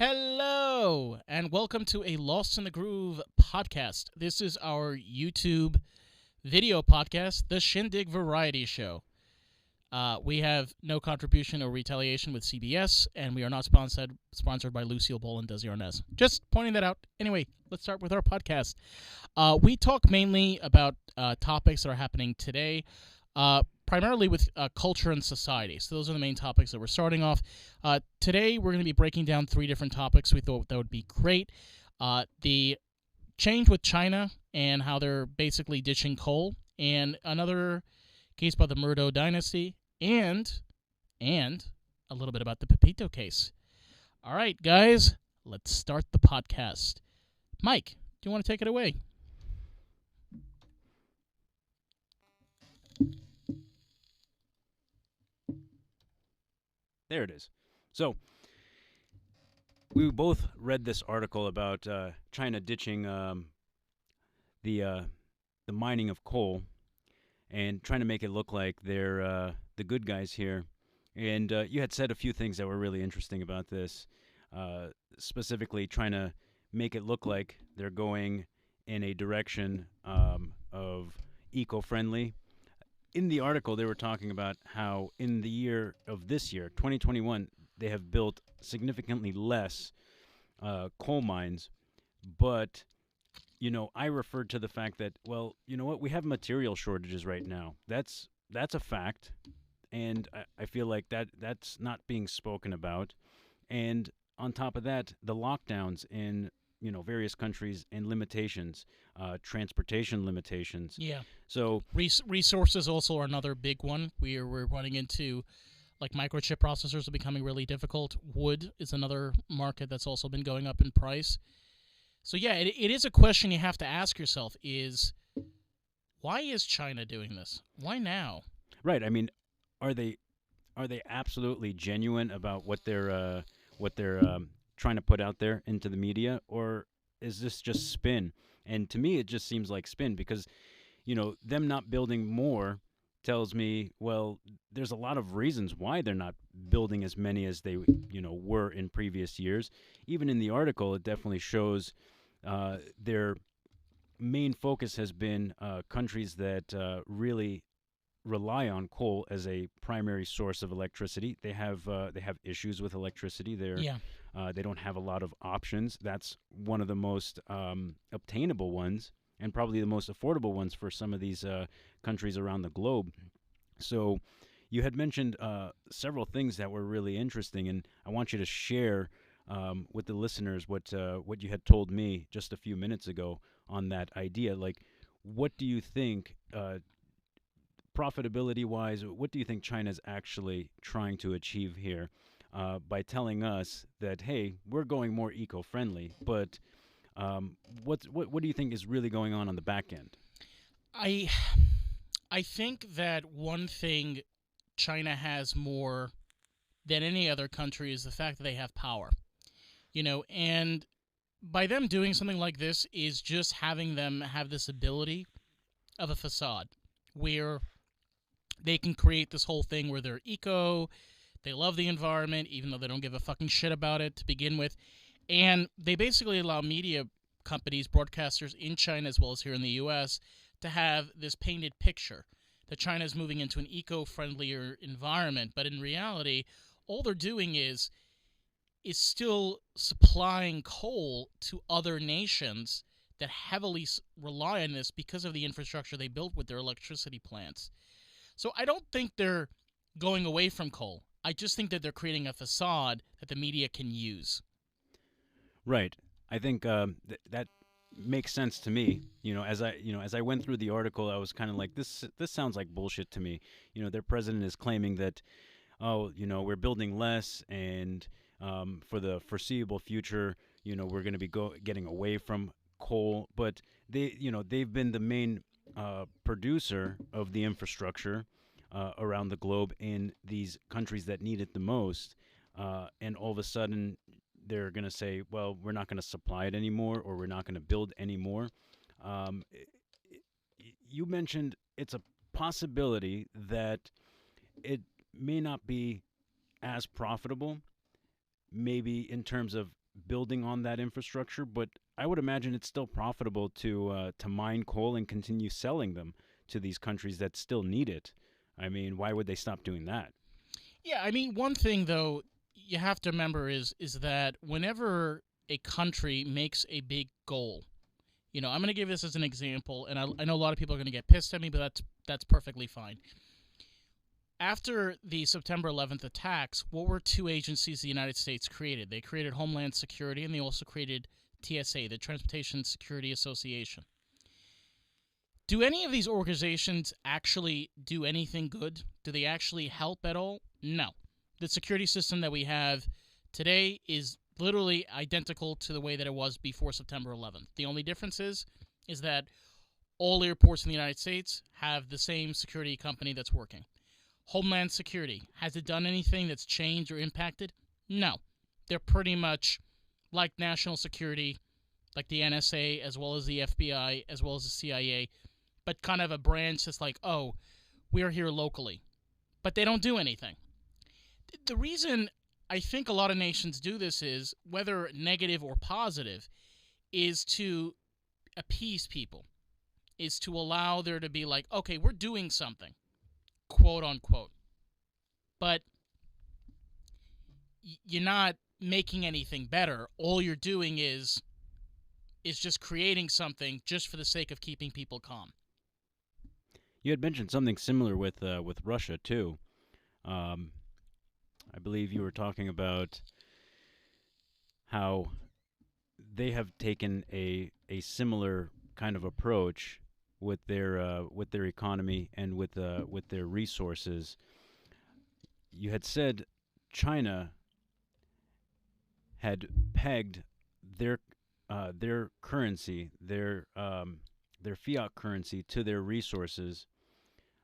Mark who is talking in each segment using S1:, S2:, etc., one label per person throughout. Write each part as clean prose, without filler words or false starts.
S1: Hello, and welcome to a Lost in the Groove podcast. This is our YouTube video podcast, the Shin Dig Variety Show. We have no contribution or retaliation with CBS, and we are not sponsored by Lucille Ball and Desi Arnaz. Just pointing that out. Anyway, let's start with our podcast. We talk mainly about topics that are happening today, primarily with culture and society. So those are the main topics that we're starting off. Today, we're going to be breaking down 3 different topics we thought that would be great. The change with China and how they're basically ditching coal, and another case about the Murdaugh dynasty, and a little bit about the Petito case. All right, guys, let's start the podcast. Mike, do you want to take it away?
S2: There it is. So, we both read this article about China ditching the mining of coal and trying to make it look like they're the good guys here. And you had said a few things that were really interesting about this, specifically trying to make it look like they're going in a direction of eco-friendly. In the article, they were talking about how in the year of this year, 2021, they have built significantly less coal mines. But, I referred to the fact that, well, you know what? We have material shortages right now. That's a fact. And I feel like that's not being spoken about. And on top of that, the lockdowns in various countries and limitations, transportation limitations.
S1: Yeah.
S2: So
S1: Resources also are another big one. We're running into, like, microchip processors are becoming really difficult. Wood is another market that's also been going up in price. So yeah, it is a question you have to ask yourself: is why is China doing this? Why now?
S2: right. I mean, are they absolutely genuine about what they're trying to put out there into the media, or is this just spin? And to me, it just seems like spin because, them not building more tells me, well, there's a lot of reasons why they're not building as many as they, were in previous years. Even in the article, it definitely shows their main focus has been countries that really rely on coal as a primary source of electricity. They have issues with electricity. They don't have a lot of options. That's one of the most obtainable ones, and probably the most affordable ones for some of these countries around the globe. So you had mentioned several things that were really interesting, and I want you to share with the listeners what you had told me just a few minutes ago on that idea. Like, what do you think, profitability-wise, what do you think China's actually trying to achieve here by telling us that, hey, we're going more eco-friendly, but what do you think is really going on the back end?
S1: I think that one thing China has more than any other country is the fact that they have power. And by them doing something like this is just having them have this ability of a facade where they can create this whole thing where they're eco, they love the environment, even though they don't give a fucking shit about it to begin with. And they basically allow media companies, broadcasters in China as well as here in the U.S., to have this painted picture that China is moving into an eco-friendlier environment. But in reality, all they're doing is still supplying coal to other nations that heavily rely on this because of the infrastructure they built with their electricity plants. So I don't think they're going away from coal. I just think that they're creating a facade that the media can use.
S2: Right. I think that makes sense to me. As I went through the article, I was kind of like, this sounds like bullshit to me. Their president is claiming that, we're building less, and for the foreseeable future, we're going to be getting away from coal. But they've been the main producer of the infrastructure around the globe in these countries that need it the most, and all of a sudden they're going to say, well, we're not going to supply it anymore, or we're not going to build anymore. You mentioned it's a possibility that it may not be as profitable, maybe in terms of building on that infrastructure, but I would imagine it's still profitable to mine coal and continue selling them to these countries that still need it. I mean, why would they stop doing that?
S1: Yeah, I mean, one thing though you have to remember is that whenever a country makes a big goal, I'm going to give this as an example, and I know a lot of people are going to get pissed at me, but that's perfectly fine. After the September 11th attacks, what were two agencies the United States created? They created Homeland Security, and they also created TSA, the Transportation Security Association. Do any of these organizations actually do anything good? Do they actually help at all? No. The security system that we have today is literally identical to the way that it was before September 11th. The only difference is that all airports in the United States have the same security company that's working. Homeland Security, has it done anything that's changed or impacted? No. They're pretty much like national security, like the NSA, as well as the FBI, as well as the CIA, but kind of a branch that's like, oh, we're here locally. But they don't do anything. The reason I think a lot of nations do this is, whether negative or positive, is to appease people, is to allow there to be like, okay, we're doing something, quote unquote. But you're not making anything better. All you're doing is just creating something just for the sake of keeping people calm.
S2: You had mentioned something similar with Russia too. I believe you were talking about how they have taken a similar kind of approach with their economy and with their resources. You had said China had pegged their currency, their fiat currency, to their resources,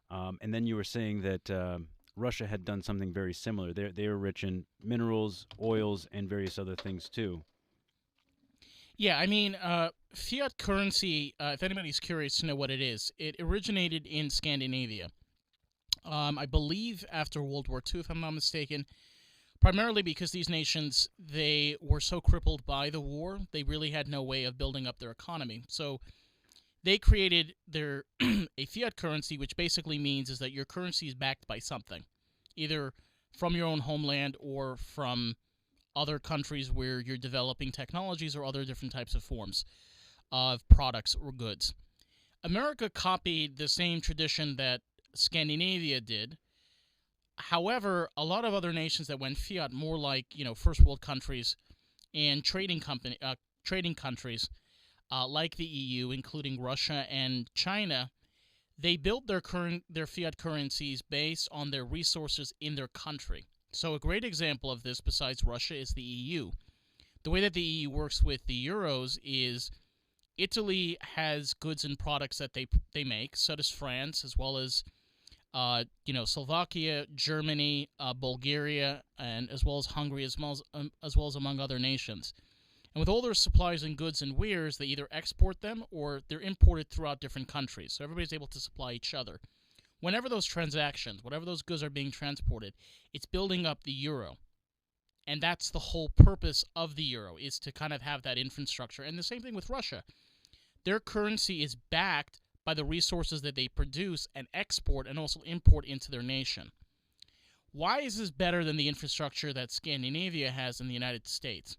S2: and then you were saying that Russia had done something very similar. They were rich in minerals, oils, and various other things too.
S1: Yeah, I mean, fiat currency, if anybody's curious to know what it is, it originated in Scandinavia. I believe after World War II, if I'm not mistaken, primarily because these nations, they were so crippled by the war, they really had no way of building up their economy. So they created their a fiat currency, which basically means is that your currency is backed by something, either from your own homeland or from other countries where you're developing technologies or other different types of forms of products or goods. America copied the same tradition that Scandinavia did. However, a lot of other nations that went fiat, more like first world countries and trading countries like the EU, including Russia and China, they built their fiat currencies based on their resources in their country. So a great example of this, besides Russia, is the EU. The way that the EU works with the euros is Italy has goods and products that they make. So does France, as well as Slovakia, Germany, Bulgaria, and as well as Hungary, as well as among other nations. And with all their supplies and goods and wares, they either export them or they're imported throughout different countries. So everybody's able to supply each other. Whenever those transactions, whatever those goods are being transported, it's building up the euro. And that's the whole purpose of the euro, is to kind of have that infrastructure. And the same thing with Russia. Their currency is backed by the resources that they produce and export and also import into their nation. Why is this better than the infrastructure that Scandinavia has in the United States?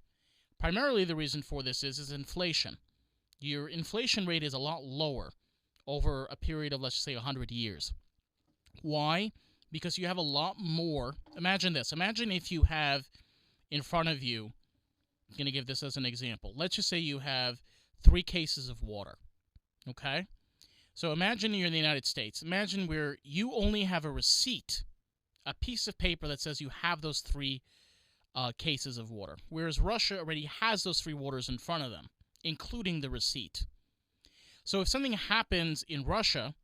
S1: Primarily the reason for this is inflation. Your inflation rate is a lot lower over a period of, let's just say, 100 years. Why? Because you have a lot more. Imagine this. Imagine if you have in front of you, I'm going to give this as an example. Let's just say you have 3 cases of water. Okay? So imagine you're in the United States. Imagine where you only have a receipt, a piece of paper that says you have those 3 cases of water, whereas Russia already has those 3 waters in front of them, including the receipt. So if something happens in Russia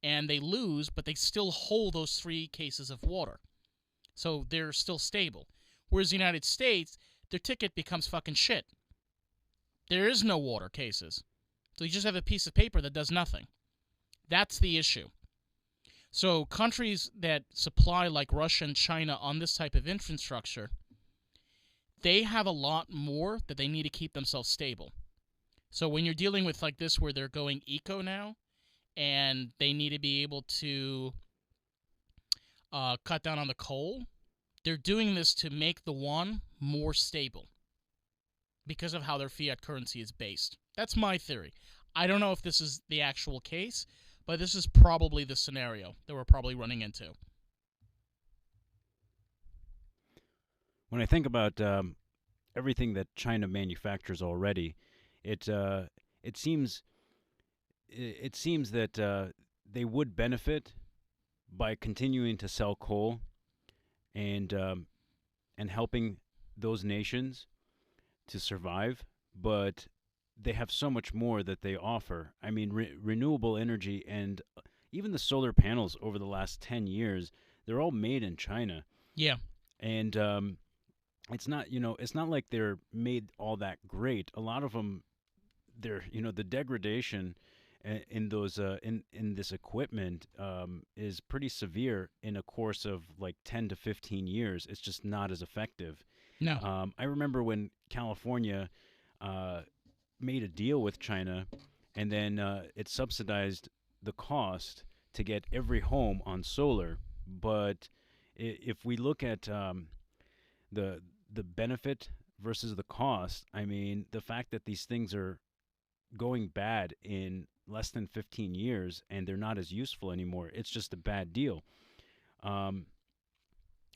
S1: and they lose, but they still hold those 3 cases of water, so they're still stable. Whereas the United States, their ticket becomes fucking shit. There is no water cases. So you just have a piece of paper that does nothing. That's the issue. So countries that supply like Russia and China on this type of infrastructure, they have a lot more that they need to keep themselves stable. So when you're dealing with like this where they're going eco now and they need to be able to cut down on the coal, they're doing this to make the yuan more stable because of how their fiat currency is based. That's my theory. I don't know if this is the actual case, but this is probably the scenario that we're probably running into.
S2: When I think about everything that China manufactures already, it seems that they would benefit by continuing to sell coal and helping those nations to survive, but they have so much more that they offer. I mean, renewable energy and even the solar panels over the last 10 years, they're all made in China.
S1: Yeah.
S2: And it's not, it's not like they're made all that great. A lot of them, the degradation in those in this equipment is pretty severe in a course of like 10 to 15 years. It's just not as effective.
S1: No.
S2: I remember when California made a deal with China, and then it subsidized the cost to get every home on solar. But if we look at the benefit versus the cost, I mean, the fact that these things are going bad in less than 15 years and they're not as useful anymore, it's just a bad deal. And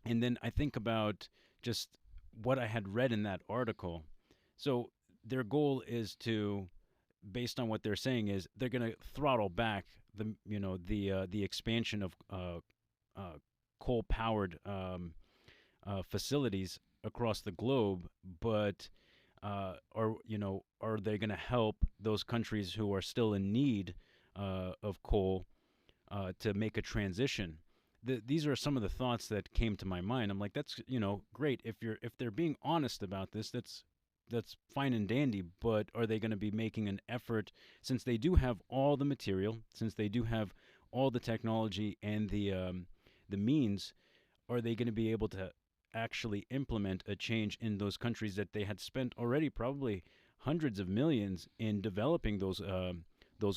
S2: then I think about just what I had read in that article. So their goal is to, based on what they're saying, is they're going to throttle back the expansion of coal-powered facilities across the globe, but are they going to help those countries who are still in need of coal to make a transition? These are some of the thoughts that came to my mind. I'm like, that's great if they're being honest about this. That's fine and dandy. But are they going to be making an effort, since they do have all the material, since they do have all the technology and the means? Are they going to be able to actually implement a change in those countries that they had spent already probably hundreds of millions in developing those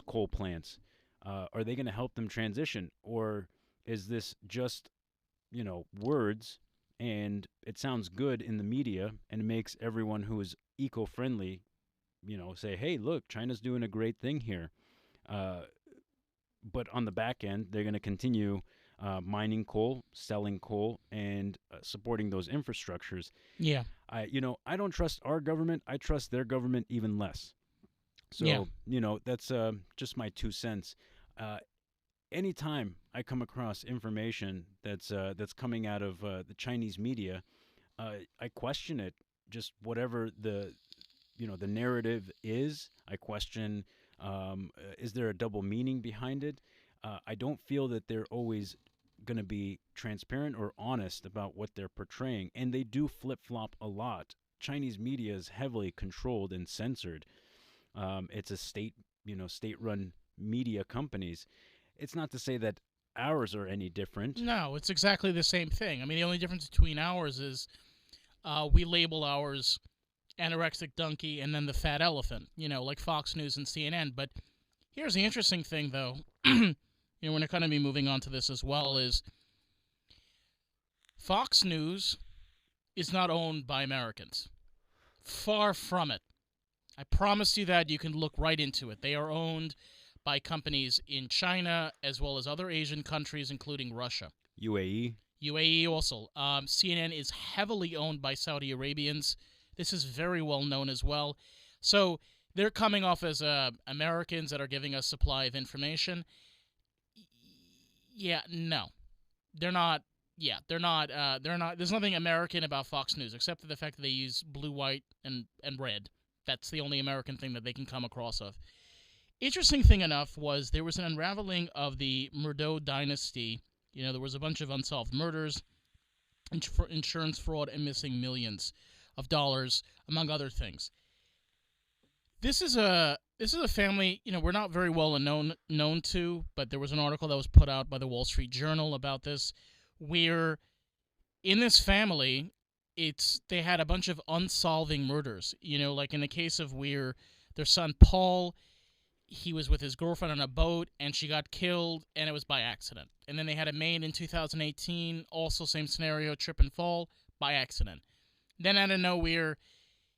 S2: coal plants? Are they going to help them transition, or is this just words, and it sounds good in the media and it makes everyone who is eco-friendly say, hey, look, China's doing a great thing here, but on the back end they're going to continue mining coal, selling coal, and supporting those infrastructures.
S1: Yeah.
S2: I don't trust our government. I trust their government even less. So,
S1: Yeah.
S2: That's just my 2 cents. Anytime I come across information that's coming out of the Chinese media, I question it. Just whatever the narrative is, I question. Is there a double meaning behind it? I don't feel that they're always going to be transparent or honest about what they're portraying, and they do flip-flop a lot. Chinese media is heavily controlled and censored. It's a state-run media companies. It's not to say that ours are any different.
S1: No, it's exactly the same thing. I mean, the only difference between ours is we label ours anorexic donkey and then the fat elephant, like Fox News and CNN. But here's the interesting thing, though. We're going to be moving on to this as well, is Fox News is not owned by Americans. Far from it. I promise you that. You can look right into it. They are owned by companies in China as well as other Asian countries, including Russia.
S2: UAE?
S1: UAE also. CNN is heavily owned by Saudi Arabians. This is very well known as well. So they're coming off as Americans that are giving us supply of information. Yeah, no. They're not. Yeah, they're not. There's nothing American about Fox News except for the fact that they use blue, white, and red. That's the only American thing that they can come across of. Interesting thing enough was there was an unraveling of the Murdaugh dynasty. There was a bunch of unsolved murders, insurance fraud, and missing millions of dollars, among other things. This is a family, we're not very well known to, but there was an article that was put out by the Wall Street Journal about this, where in this family, they had a bunch of unsolving murders. Like in the case of Weir, their son Paul, he was with his girlfriend on a boat and she got killed and it was by accident. And then they had a maid in 2018, also same scenario, trip and fall by accident. Then out of nowhere,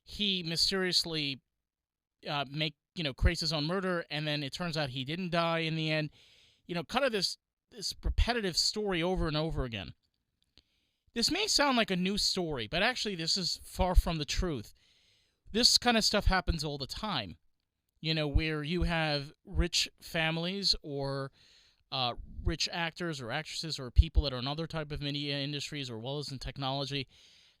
S1: he mysteriously creates his own murder, and then it turns out he didn't die in the end. Kind of this repetitive story over and over again. This may sound like a new story, but actually this is far from the truth. This kind of stuff happens all the time. Where you have rich families or rich actors or actresses or people that are in other type of media industries or well as in technology,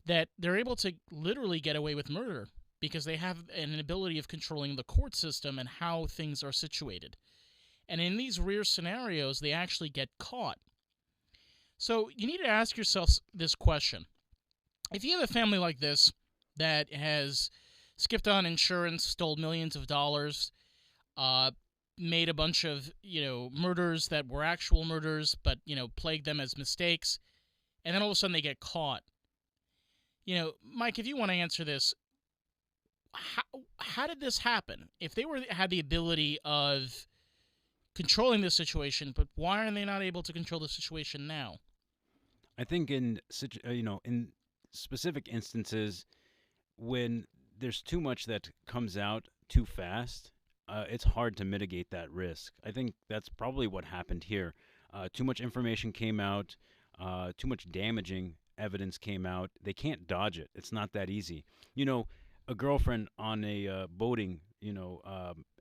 S1: that they're able to literally get away with murder because they have an ability of controlling the court system and how things are situated. And in these rare scenarios, they actually get caught. So you need to ask yourself this question. If you have a family like this that has skipped on insurance, stole millions of dollars, made a bunch of, murders that were actual murders, but, plagued them as mistakes, and then all of a sudden they get caught. Mike, if you want to answer this, how did this happen? If they had the ability of controlling the situation, but why are they not able to control the situation now?
S2: I think in specific instances, when there's too much that comes out too fast, it's hard to mitigate that risk. I think that's probably what happened here. Too much information came out, too much damaging evidence came out. They can't dodge it. It's not that easy. A girlfriend on a boating,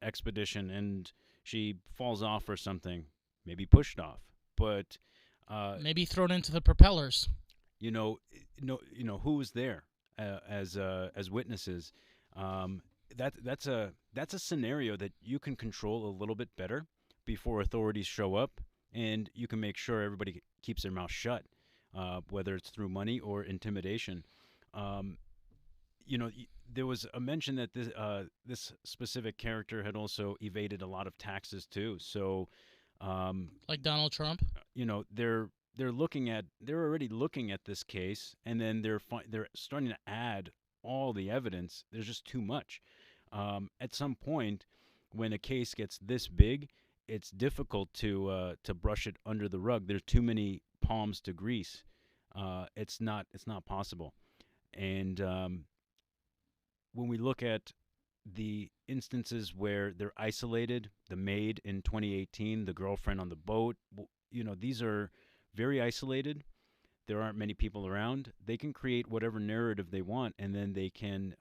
S2: expedition, and she falls off or something, maybe pushed off, but
S1: maybe thrown into the propellers.
S2: Who was there as witnesses? That's a scenario that you can control a little bit better before authorities show up, and you can make sure everybody keeps their mouth shut, whether it's through money or intimidation. There was a mention that this specific character had also evaded a lot of taxes too. So,
S1: like Donald Trump.
S2: They're already looking at this case, and then they're starting to add all the evidence. There's just too much. At some point, when a case gets this big, it's difficult to brush it under the rug. There's too many palms to grease. It's not possible. And when we look at the instances where they're isolated, the maid in 2018, the girlfriend on the boat, these are very isolated. There aren't many people around. They can create whatever narrative they want, and then they can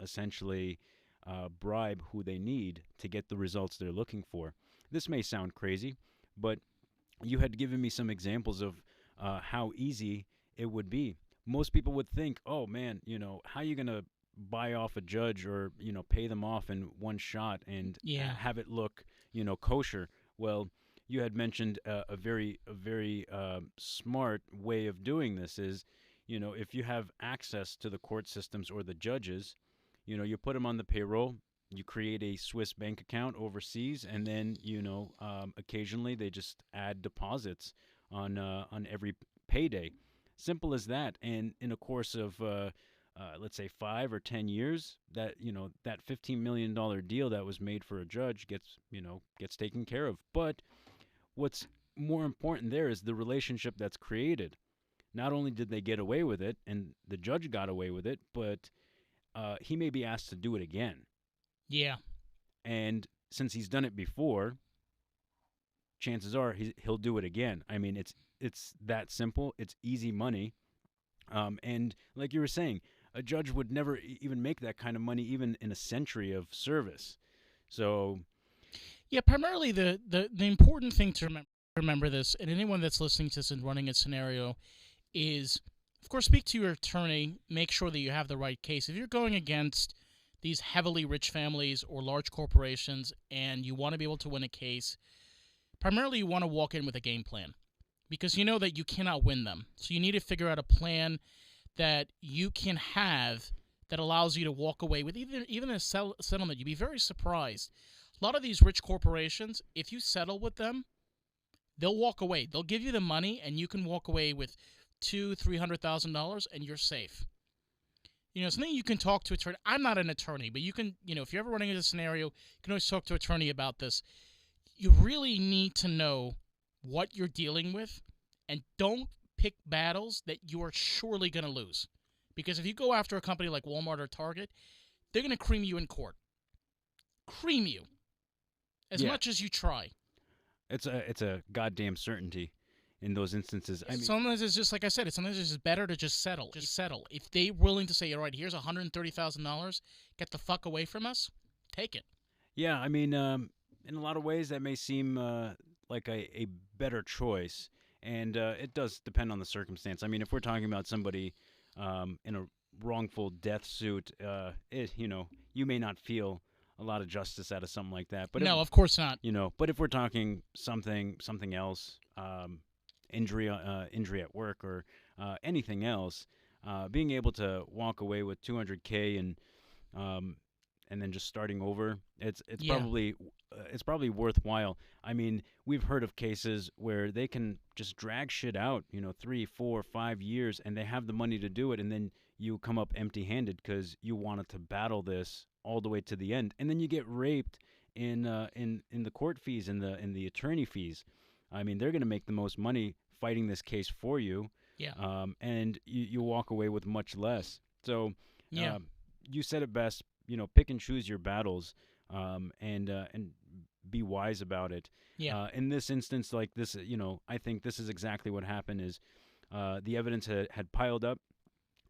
S2: essentially bribe who they need to get the results they're looking for. This may sound crazy, but you had given me some examples of how easy it would be. Most people would think, oh man, how are you going to buy off a judge or, pay them off in one shot and have it look, kosher? Well, you had mentioned a very smart way of doing this is, if you have access to the court systems or the judges, you put them on the payroll, you create a Swiss bank account overseas, and then, occasionally they just add deposits on every payday. Simple as that. And in a course of, let's say 5 or 10 years, that, that $15 million deal that was made for a judge gets taken care of. But what's more important there is the relationship that's created. Not only did they get away with it, and the judge got away with it, but he may be asked to do it again.
S1: Yeah.
S2: And since he's done it before, chances are he'll do it again. I mean, it's that simple. It's easy money. And like you were saying, a judge would never even make that kind of money even in a century of service. So,
S1: yeah, primarily the important thing to remember this, and anyone that's listening to this and running a scenario, is, of course, speak to your attorney. Make sure that you have the right case. If you're going against these heavily rich families or large corporations and you want to be able to win a case, primarily you want to walk in with a game plan, because you know that you cannot win them. So you need to figure out a plan that you can have that allows you to walk away with even a settlement. You'd be very surprised. A lot of these rich corporations, if you settle with them, they'll walk away. They'll give you the money, and you can walk away with $200,000-$300,000, and you're safe. something you can talk to attorney. I'm not an attorney, but you can, if you're ever running into a scenario, you can always talk to an attorney about this. You really need to know what you're dealing with, and don't pick battles that you are surely going to lose. Because if you go after a company like Walmart or Target, they're going to cream you in court. Cream you. As much as you try.
S2: It's a goddamn certainty in those instances. I mean,
S1: sometimes it's just, like I said, sometimes it's just better to just settle. Just settle. If they're willing to say, all right, here's $130,000, get the fuck away from us, take it.
S2: Yeah, I mean, in a lot of ways that may seem like a better choice, and it does depend on the circumstance. I mean, if we're talking about somebody in a wrongful death suit, you may not feel a lot of justice out of something like that. But
S1: no, of course not.
S2: But if we're talking something else, injury at work or anything else, being able to walk away with $200K and then just starting over, it's probably worthwhile. I mean, we've heard of cases where they can just drag shit out, 3, 4, 5 years, and they have the money to do it, and then you come up empty-handed because you wanted to battle this all the way to the end, and then you get raped in the court fees and the attorney fees. I mean, they're going to make the most money fighting this case for you.
S1: Yeah.
S2: And you walk away with much less. So,
S1: yeah.
S2: You said it best. Pick and choose your battles, and be wise about it.
S1: Yeah.
S2: In this instance, like this, I think this is exactly what happened. Is the evidence had piled up.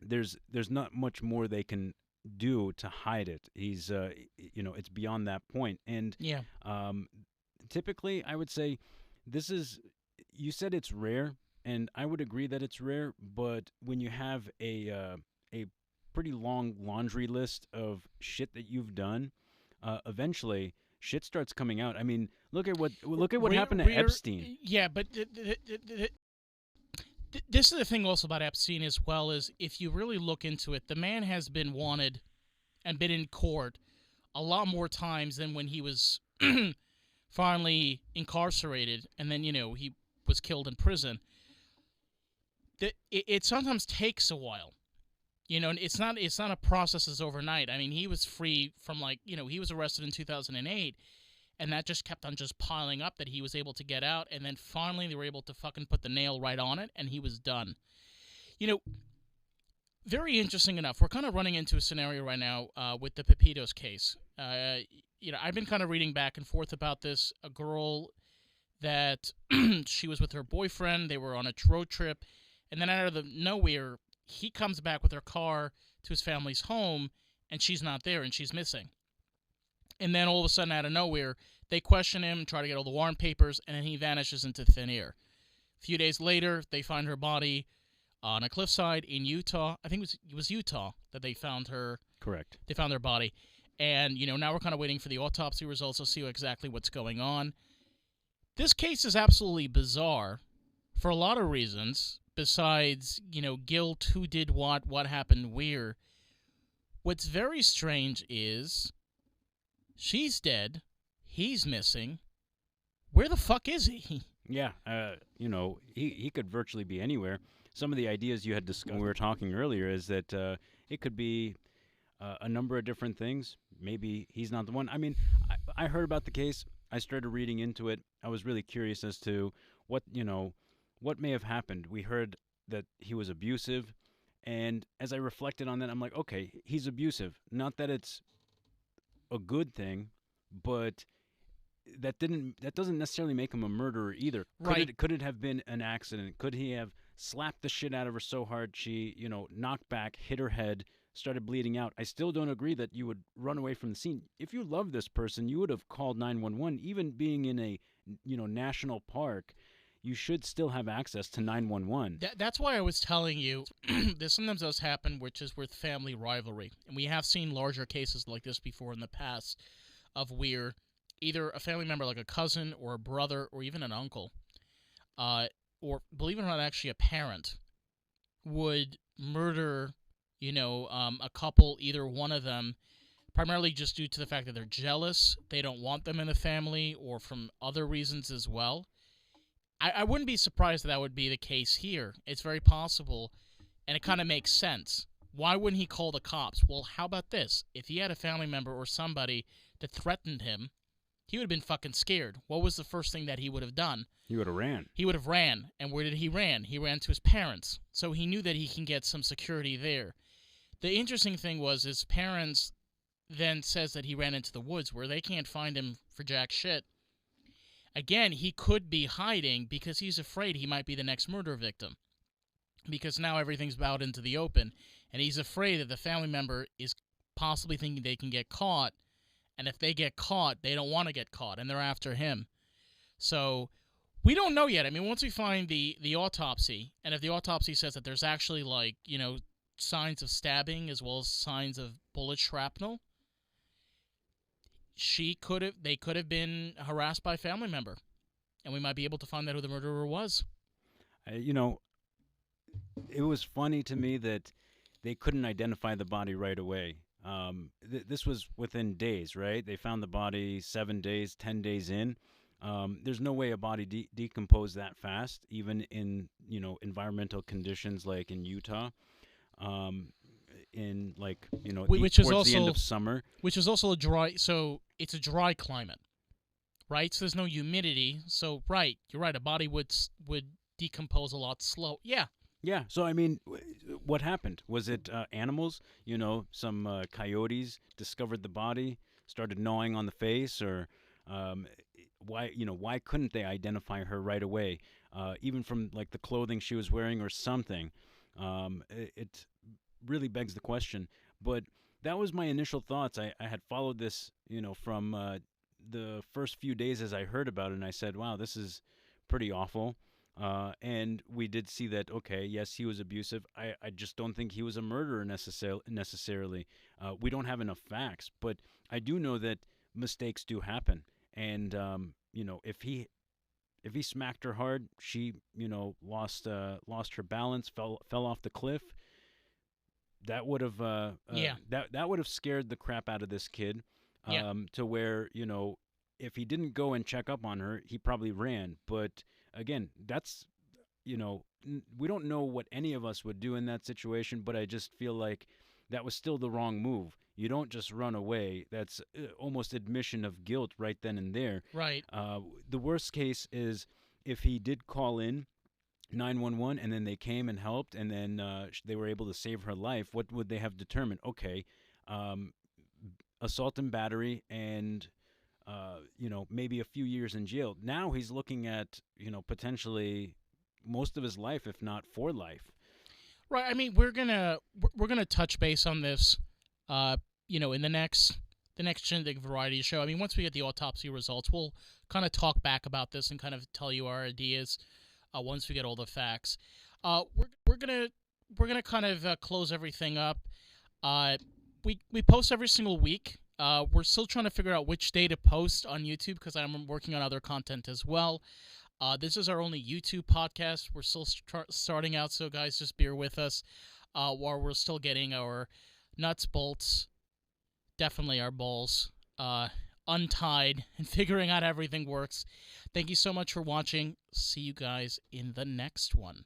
S2: There's not much more they can do to hide it. He's it's beyond that point. And
S1: yeah.
S2: Typically, I would say this is. You said it's rare, and I would agree that it's rare. But when you have a pretty long laundry list of shit that you've done, eventually shit starts coming out. I mean, look at what happened to Epstein.
S1: Yeah, but this is the thing also about Epstein as well, is if you really look into it, the man has been wanted and been in court a lot more times than when he was finally incarcerated and then, he was killed in prison. It sometimes takes a while. It's not a process that's overnight. I mean, he was free from he was arrested in 2008, and that just kept on just piling up that he was able to get out, and then finally they were able to fucking put the nail right on it, and he was done. Very interesting enough, we're kind of running into a scenario right now with the Pepito's case. I've been kind of reading back and forth about this. A girl that she was with her boyfriend, they were on a road trip, and then out of the nowhere, he comes back with her car to his family's home, and she's not there, and she's missing. And then all of a sudden, out of nowhere, they question him, try to get all the warrant papers, and then he vanishes into thin air. A few days later, they find her body on a cliffside in Utah. I think it was Utah that they found her.
S2: Correct.
S1: They found her body. And, now we're kind of waiting for the autopsy results to see exactly what's going on. This case is absolutely bizarre for a lot of reasons. Besides, guilt, who did what happened where. What's very strange is she's dead, he's missing. Where the fuck is he?
S2: Yeah, he could virtually be anywhere. Some of the ideas you had discussed when we were talking earlier is that it could be a number of different things. Maybe he's not the one. I mean, I heard about the case. I started reading into it. I was really curious as to what may have happened. We heard that he was abusive, and as I reflected on that, I'm like, okay, he's abusive. Not that it's a good thing, but that doesn't necessarily make him a murderer either.
S1: Right.
S2: Could it have been an accident? Could he have slapped the shit out of her so hard she, knocked back, hit her head, started bleeding out? I still don't agree that you would run away from the scene. If you love this person, you would have called 911. Even being in a, national park, you should still have access to 911.
S1: That's why I was telling you, this sometimes does happen, which is with family rivalry. And we have seen larger cases like this before in the past of where either a family member like a cousin or a brother or even an uncle, or believe it or not, actually a parent, would murder, a couple, either one of them, primarily just due to the fact that they're jealous, they don't want them in the family, or from other reasons as well. I wouldn't be surprised that would be the case here. It's very possible, and it kind of makes sense. Why wouldn't he call the cops? Well, how about this? If he had a family member or somebody that threatened him, he would have been fucking scared. What was the first thing that he would have done?
S2: He would have ran.
S1: He would have ran. And where did he ran? He ran to his parents. So he knew that he can get some security there. The interesting thing was his parents then says that he ran into the woods where they can't find him for jack shit. Again, he could be hiding because he's afraid he might be the next murder victim. Because now everything's out into the open. And he's afraid that the family member is possibly thinking they can get caught. And if they get caught, they don't want to get caught. And they're after him. So we don't know yet. I mean, once we find the autopsy, and if the autopsy says that there's actually, like, you know, signs of stabbing as well as signs of bullet shrapnel, they could have been harassed by a family member. And we might be able to find out who the murderer was.
S2: You know, it was funny to me that they couldn't identify the body right away. This was within days, right? They found the body 7 days, 10 days in. There's no way a body decomposed that fast, even in, you know, environmental conditions like in Utah, in, like, you know, towards the end of summer.
S1: Which is also so it's a dry climate, right? So there's no humidity. So, right, you're right, a body would decompose a lot slow. Yeah.
S2: Yeah, so I mean, what happened? Was it animals? You know, some coyotes discovered the body, started gnawing on the face, or why couldn't they identify her right away, even from like the clothing she was wearing or something? It really begs the question. But that was my initial thoughts. I had followed this, you know, from the first few days as I heard about it, and I said, wow, this is pretty awful. And we did see that, okay, yes, he was abusive. I just don't think he was a murderer necessarily. We don't have enough facts, but I do know that mistakes do happen. And, you know, if he smacked her hard, she, you know, lost her balance, fell off the cliff. That would have, that would have scared the crap out of this kid, to where, you know, if he didn't go and check up on her, he probably ran. But again, that's, you know, we don't know what any of us would do in that situation, but I just feel like that was still the wrong move. You don't just run away. That's almost admission of guilt right then and there.
S1: Right.
S2: The worst case is if he did call in 911 and then they came and helped and then they were able to save her life. What would they have determined? Okay, assault and battery and you know, maybe a few years in jail. Now he's looking at, you know, potentially most of his life, if not for life.
S1: Right. I mean, we're gonna touch base on this, you know, in the next Shin Dig Variety Show. I mean, once we get the autopsy results, we'll kind of talk back about this and kind of tell you our ideas. Once we get all the facts, we're gonna kind of close everything up. We post every single week. We're still trying to figure out which day to post on YouTube because I'm working on other content as well. This is our only YouTube podcast. We're still starting out, so guys, just bear with us while we're still getting our nuts, bolts, definitely our balls, untied and figuring out how everything works. Thank you so much for watching. See you guys in the next one.